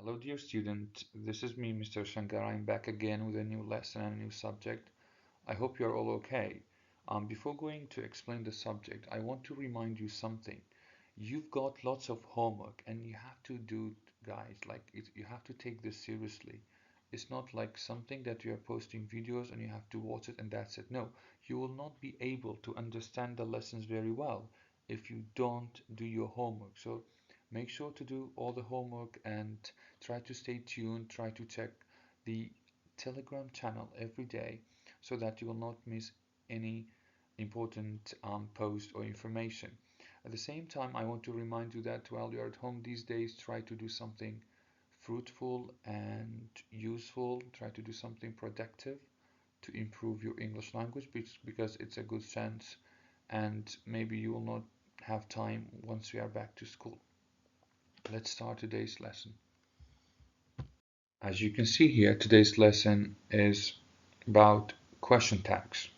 Hello, dear student. This is me, Mr. Shangar. I'm back again with a new lesson and a new subject. I hope you're all okay. Before going to explain the subject, I want to remind you something. You've got lots of homework and you have to do it, guys. You have to take this seriously. It's not like something that you are posting videos and you have to watch it and that's it. No, you will not be able to understand the lessons very well if you don't do your homework. So make sure to do all the homework and try to stay tuned, try to check the Telegram channel every day so that you will not miss any important post or information. At the same time, I want to remind you that while you're at home these days, try to do something fruitful and useful. Try to do something productive to improve your English language because it's a good chance and maybe you will not have time once we are back to school. Let's start today's lesson. As you can see here, today's lesson is about question tags.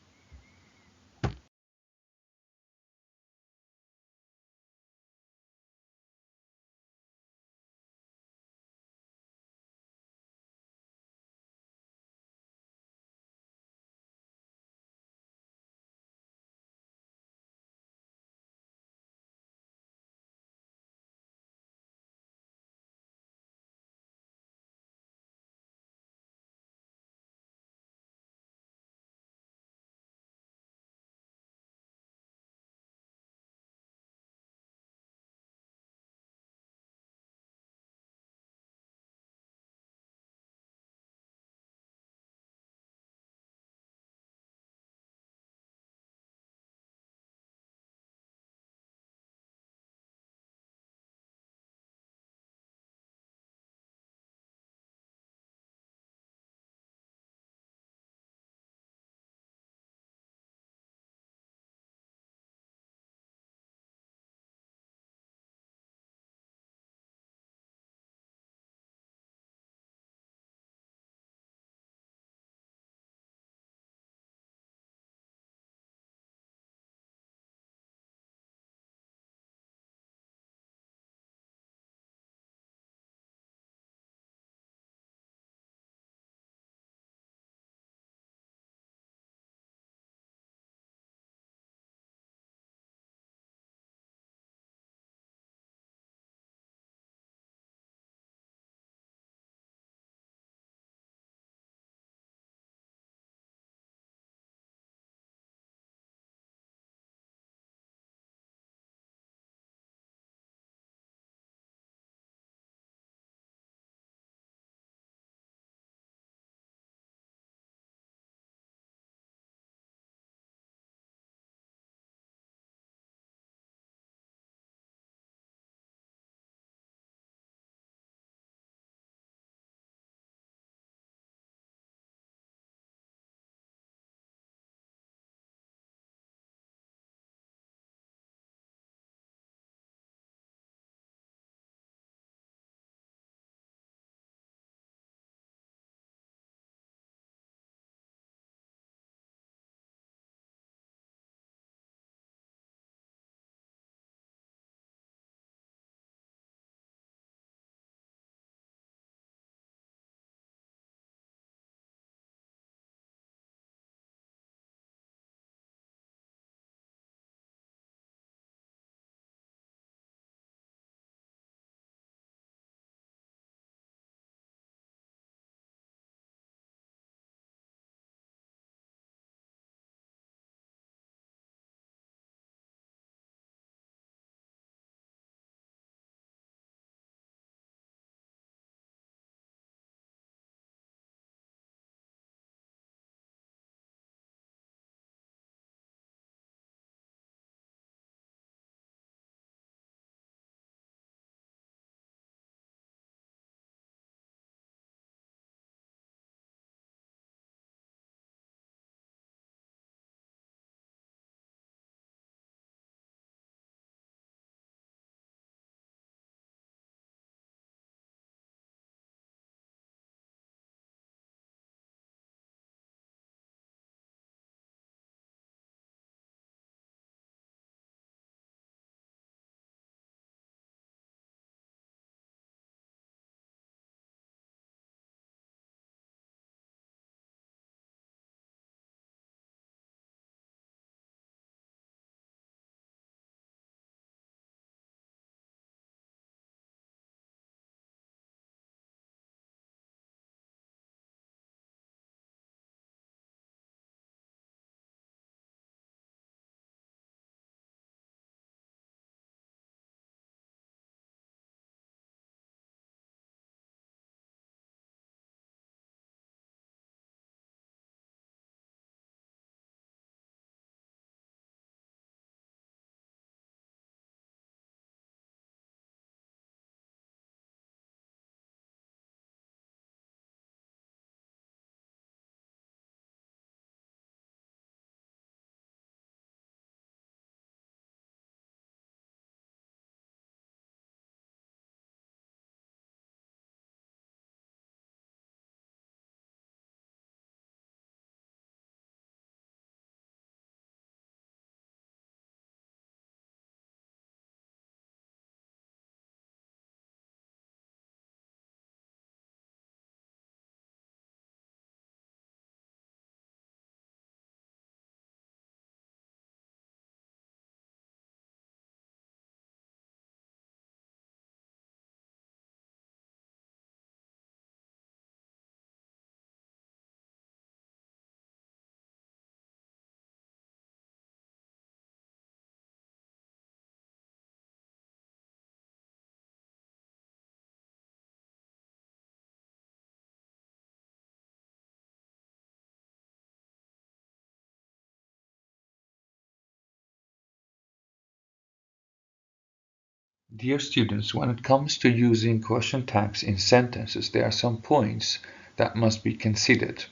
Dear students, when it comes to using question tags in sentences, there are some points that must be considered.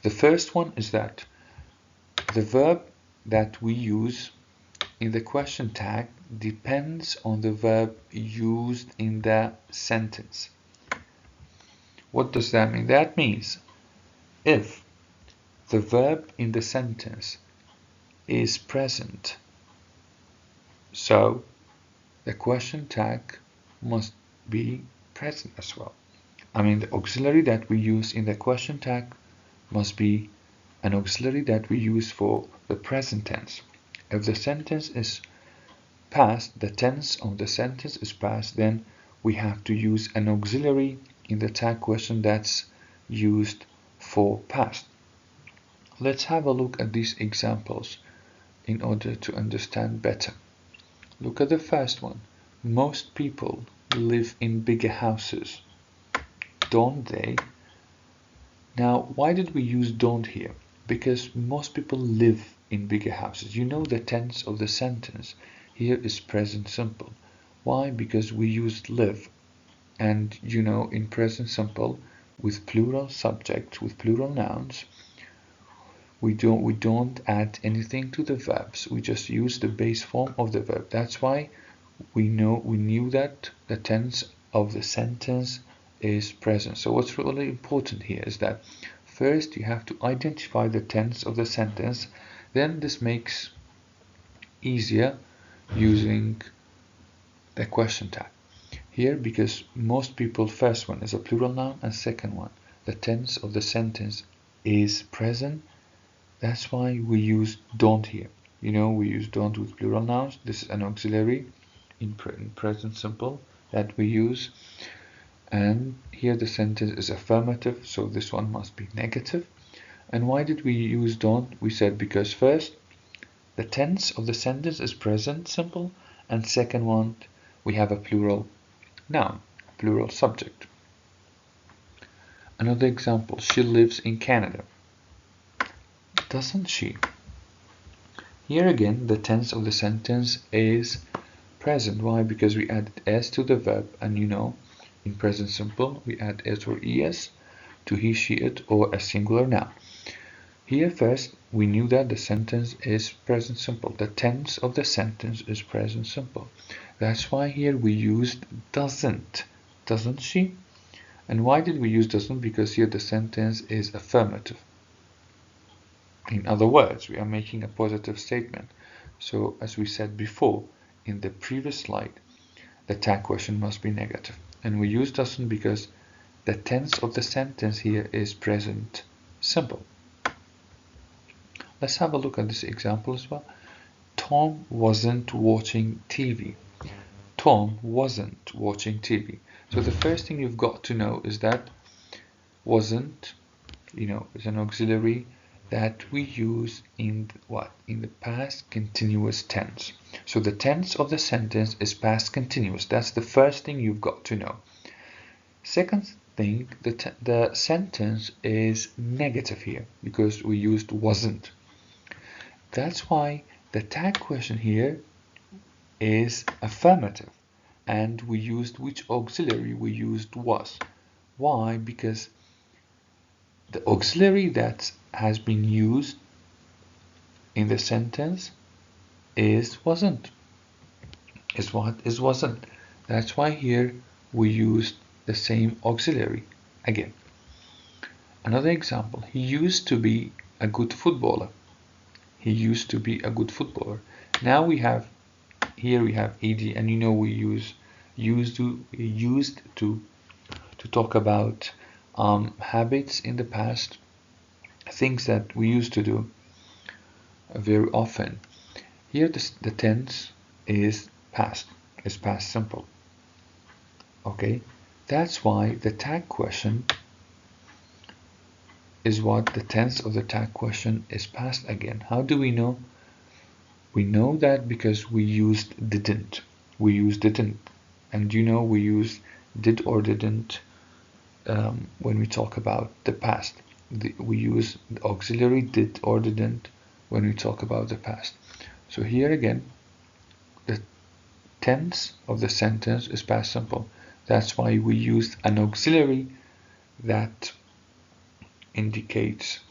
The first one is that the verb that we use in the question tag depends on the verb used in the sentence. What does that mean? That means if the verb in the sentence is present, so the question tag must be present as well. I mean, the auxiliary that we use in the question tag must be an auxiliary that we use for the present tense. If the sentence is past, the tense of the sentence is past, then we have to use an auxiliary in the tag question that's used for past. Let's have a look at these examples in order to understand better. Look at the first one. Most people live in bigger houses, don't they? Now, why did we use don't here? Because most people live in bigger houses. You know the tense of the sentence here is present simple. Why? Because we used live. And you know in present simple with plural subjects, with plural nouns, we don't add anything to the verbs. We just use the base form of the verb. That's why we knew that the tense of the sentence is present. So what's really important here is that first you have to identify the tense of the sentence, then this makes easier using the question tag. Here, because most people, first one is a plural noun and second one, the tense of the sentence is present. That's why we use don't here. You know, we use don't with plural nouns. This is an auxiliary in present simple that we use. And here the sentence is affirmative, so this one must be negative. And why did we use don't? We said because first, the tense of the sentence is present simple, and second one, we have a plural noun, plural subject. Another example, she lives in Canada. Doesn't she? Here again, the tense of the sentence is present. Why? Because we added s to the verb, and you know, in present simple, we add s or es to he, she, it, or a singular noun. Here first, we knew that the sentence is present simple. The tense of the sentence is present simple. That's why here we used doesn't. Doesn't she? And why did we use doesn't? Because here the sentence is affirmative. In other words, we are making a positive statement. So as we said before in the previous slide, the tag question must be negative. And we use doesn't because the tense of the sentence here is present simple. Let's have a look at this example as well. Tom wasn't watching TV. Tom wasn't watching TV. So the first thing you've got to know is that wasn't, is an auxiliary that we use in what? In the past continuous tense. So the tense of the sentence is past continuous. That's the first thing you've got to know. Second thing, the sentence is negative here because we used wasn't. That's why the tag question here is affirmative. And we used which auxiliary? We used was. Why? Because the auxiliary that has been used in the sentence is wasn't. Is what? Is wasn't. That's why here we used the same auxiliary again. Another example, he used to be a good footballer. He used to be a good footballer. Now we have here we have ed, and you know we used to talk about habits in the past, things that we used to do very often. Here the tense is past simple. Okay, that's why the tag question is what? The tense of the tag question is past again. How do we know? We know that because we used didn't. We used didn't. And you know we use did or didn't when we talk about the past. We use the auxiliary did or didn't when we talk about the past. So here again, the tense of the sentence is past simple. That's why we used an auxiliary that indicates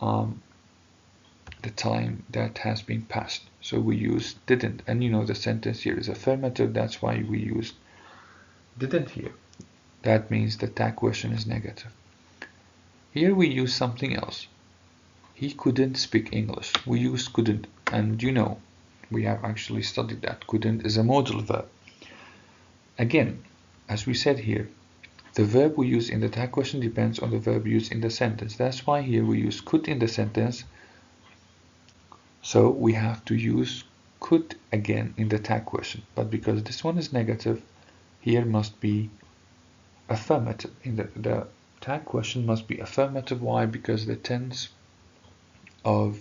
the time that has been passed. So we use didn't, and the sentence here is affirmative. That's why we use didn't here. That means the tag question is negative. Here we use something else. He couldn't speak English. We use couldn't, and we have actually studied that. Couldn't is a modal verb. Again, as we said here, the verb we use in the tag question depends on the verb used in the sentence. That's why here we use could in the sentence. So we have to use could again in the tag question. But because this one is negative, here must be affirmative. In the tag question must be affirmative. Why? Because the tense of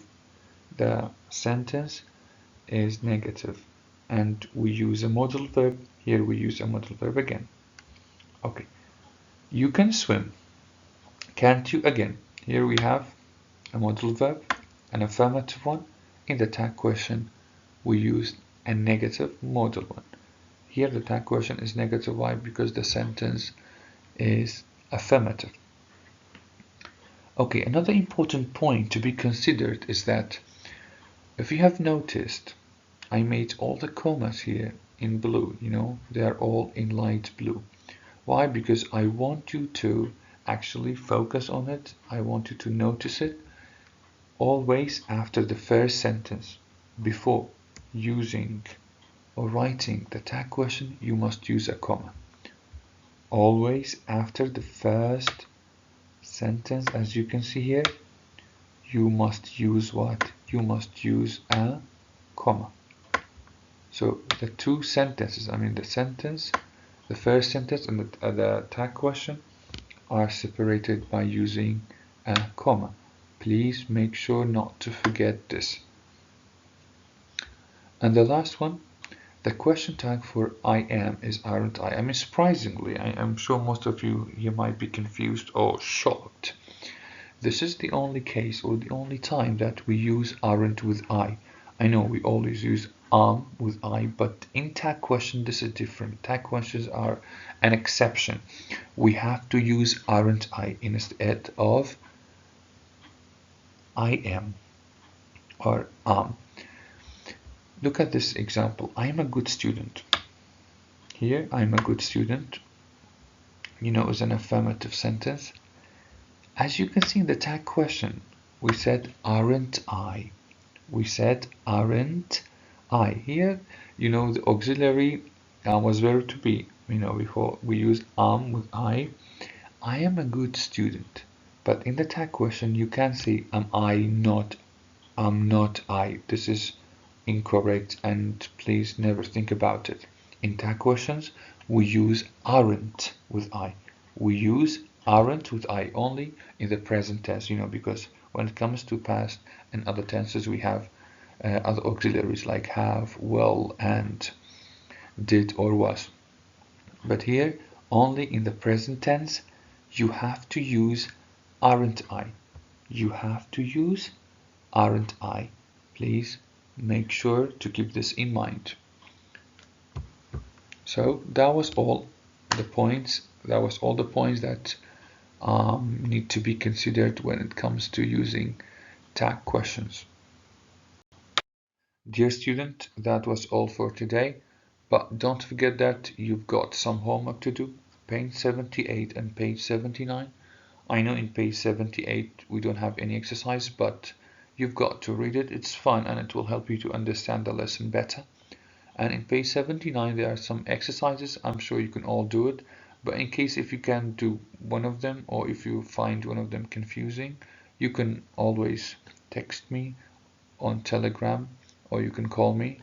the sentence is negative. And we use a modal verb. Here we use a modal verb again. Okay. You can swim. Can't you? Again, here we have a modal verb, an affirmative one. In the tag question, we used a negative modal one. Here the tag question is negative. Why? Because the sentence is affirmative. Okay, another important point to be considered is that if you have noticed, I made all the commas here in blue, they are all in light blue. Why? Because I want you to actually focus on it. I want you to notice it. Always after the first sentence, before using or writing the tag question, you must use a comma. Always after the first sentence, as you can see here, you must use what? You must use a comma. So the two sentences, the first sentence and the tag question are separated by using a comma. Please make sure not to forget this. And the last one, the question tag for I am is aren't I. Surprisingly, I'm sure most of you here might be confused or shocked. This is the only case or the only time that we use aren't with I. I know we always use with I, but in tag question this is different. Tag questions are an exception. We have to use aren't I instead of I am or Look at this example. I am a good student. Here, I am a good student. Is an affirmative sentence. As you can see in the tag question, we said aren't I. We said aren't I. Here, the auxiliary was verb to be. Before we used with I. I am a good student. But in the tag question, you can say am I not? I'm not I. This is incorrect, and please never think about it. In tag questions, we use aren't with I. We use aren't with I only in the present tense, because when it comes to past and other tenses, we have other auxiliaries like have, will, and did or was. But here, only in the present tense, you have to use aren't I. You have to use aren't I. Please make sure to keep this in mind. So that was all the points. That was all the points that need to be considered when it comes to using tag questions. Dear student, that was all for today. But don't forget that you've got some homework to do. Page 78 and page 79. I know in page 78 we don't have any exercise, but you've got to read it. It's fun and it will help you to understand the lesson better. And in page 79 there are some exercises. I'm sure you can all do it, but in case if you can't do one of them or if you find one of them confusing, you can always text me on Telegram or you can call me.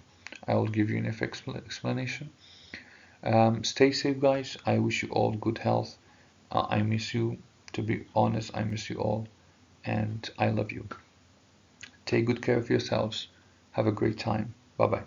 I will give you enough explanation. Stay safe, guys. I wish you all good health. I miss you. To be honest, I miss you all, and I love you. Take good care of yourselves. Have a great time. Bye bye.